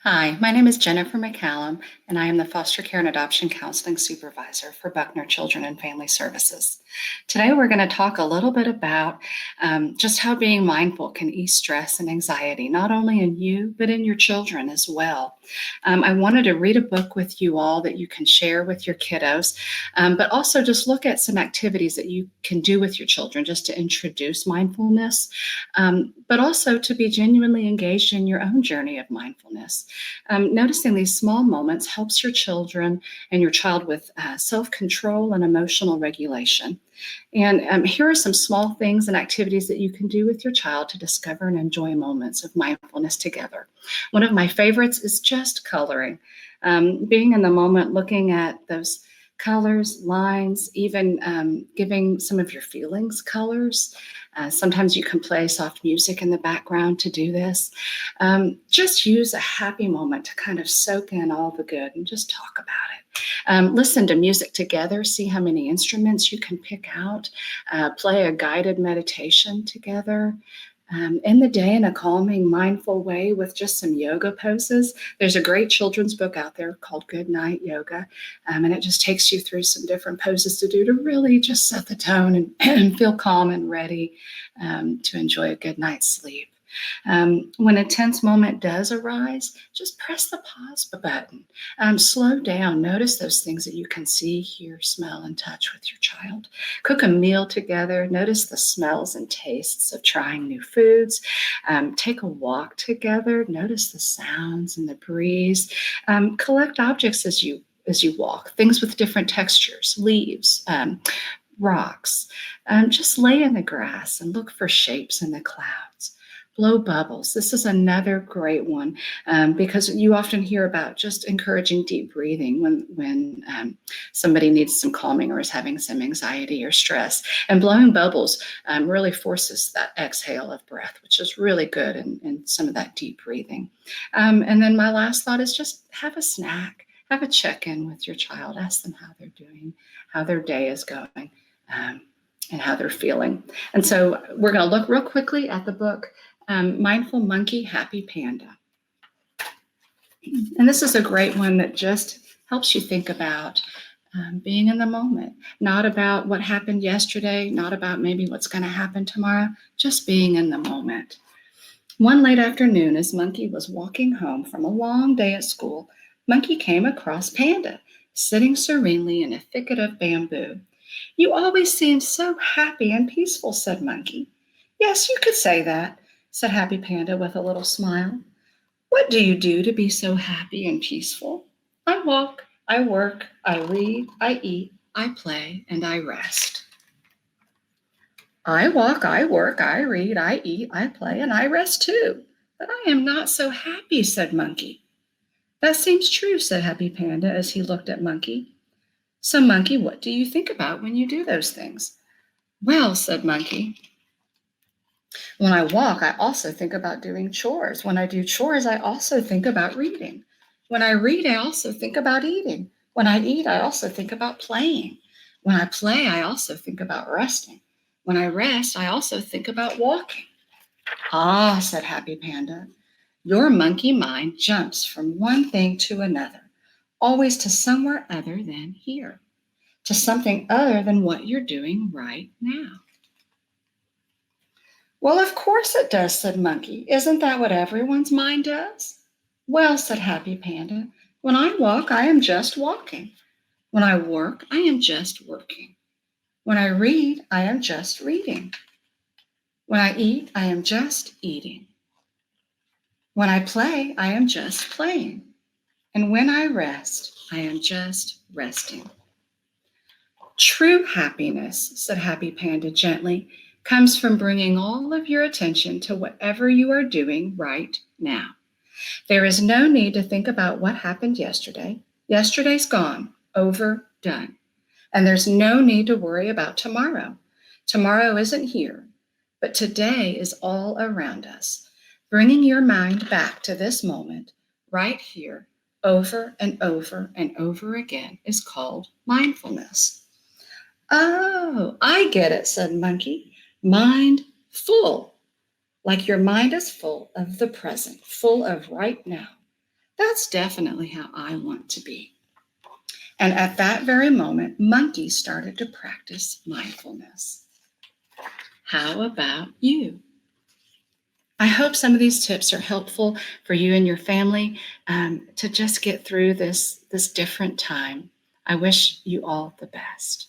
Hi, my name is Jennifer McCallum, and I am the Foster Care and Adoption Counseling Supervisor for Buckner Children and Family Services. Today, we're going to talk a little bit about just how being mindful can ease stress and anxiety, not only in you, but in your children as well. I wanted to read a book with you all that you can share with your kiddos, but also just look at some activities that you can do with your children just to introduce mindfulness, but also to be genuinely engaged in your own journey of mindfulness. Noticing these small moments helps your children and your child with self-control and emotional regulation. And here are some small things and activities that you can do with your child to discover and enjoy moments of mindfulness together. One of my favorites is just coloring. Being in the moment, looking at those colors, lines, even giving some of your feelings colors. Sometimes you can play soft music in the background to do this. Just use a happy moment to kind of soak in all the good and just talk about it. Listen to music together, see how many instruments you can pick out, play a guided meditation together. End the day in a calming, mindful way with just some yoga poses. There's a great children's book out there called Good Night Yoga, and it just takes you through some different poses to do to really just set the tone and feel calm and ready to enjoy a good night's sleep. When a tense moment does arise, just press the pause button. Slow down. Notice those things that you can see, hear, smell, and touch with your child. Cook a meal together. Notice the smells and tastes of trying new foods. Take a walk together. Notice the sounds and the breeze. Collect objects as you walk, things with different textures, leaves, rocks. Just lay in the grass and look for shapes in the clouds. Blow bubbles. This is another great one because you often hear about just encouraging deep breathing when somebody needs some calming or is having some anxiety or stress. And blowing bubbles really forces that exhale of breath, which is really good in some of that deep breathing. And then my last thought is just have a snack, have a check-in with your child, ask them how they're doing, how their day is going, and how they're feeling. And so we're going to look real quickly at the book, Mindful Monkey, Happy Panda. And this is a great one that just helps you think about being in the moment, not about what happened yesterday, not about maybe what's going to happen tomorrow, just being in the moment. One late afternoon, as Monkey was walking home from a long day at school, Monkey came across Panda, sitting serenely in a thicket of bamboo. "You always seemed so happy and peaceful," said Monkey. "Yes, you could say that," said Happy Panda with a little smile. "What do you do to be so happy and peaceful?" "I walk, I work, I read, I eat, I play, and I rest." "I walk, I work, I read, I eat, I play, and I rest too. But I am not so happy," said Monkey. "That seems true," said Happy Panda as he looked at Monkey. "So, Monkey, what do you think about when you do those things?" "Well," said Monkey, "when I walk, I also think about doing chores. When I do chores, I also think about reading. When I read, I also think about eating. When I eat, I also think about playing. When I play, I also think about resting. When I rest, I also think about walking." "Ah," said Happy Panda, "your monkey mind jumps from one thing to another, always to somewhere other than here, to something other than what you're doing right now." "Well, of course it does," said Monkey. "Isn't that what everyone's mind does?" "Well," said Happy Panda, "when I walk, I am just walking. When I work, I am just working. When I read, I am just reading. When I eat, I am just eating. When I play, I am just playing. And when I rest, I am just resting." "True happiness," said Happy Panda gently, "comes from bringing all of your attention to whatever you are doing right now. There is no need to think about what happened yesterday. Yesterday's gone, over, done. And there's no need to worry about tomorrow. Tomorrow isn't here, but today is all around us. Bringing your mind back to this moment, right here, over and over and over again, is called mindfulness." "Oh, I get it," said Monkey. "Mindful, like your mind is full of the present, full of right now. That's definitely how I want to be. And at that very moment, monkeys started to practice mindfulness. How about you? I hope some of these tips are helpful for you and your family to just get through this different time. I wish you all the best.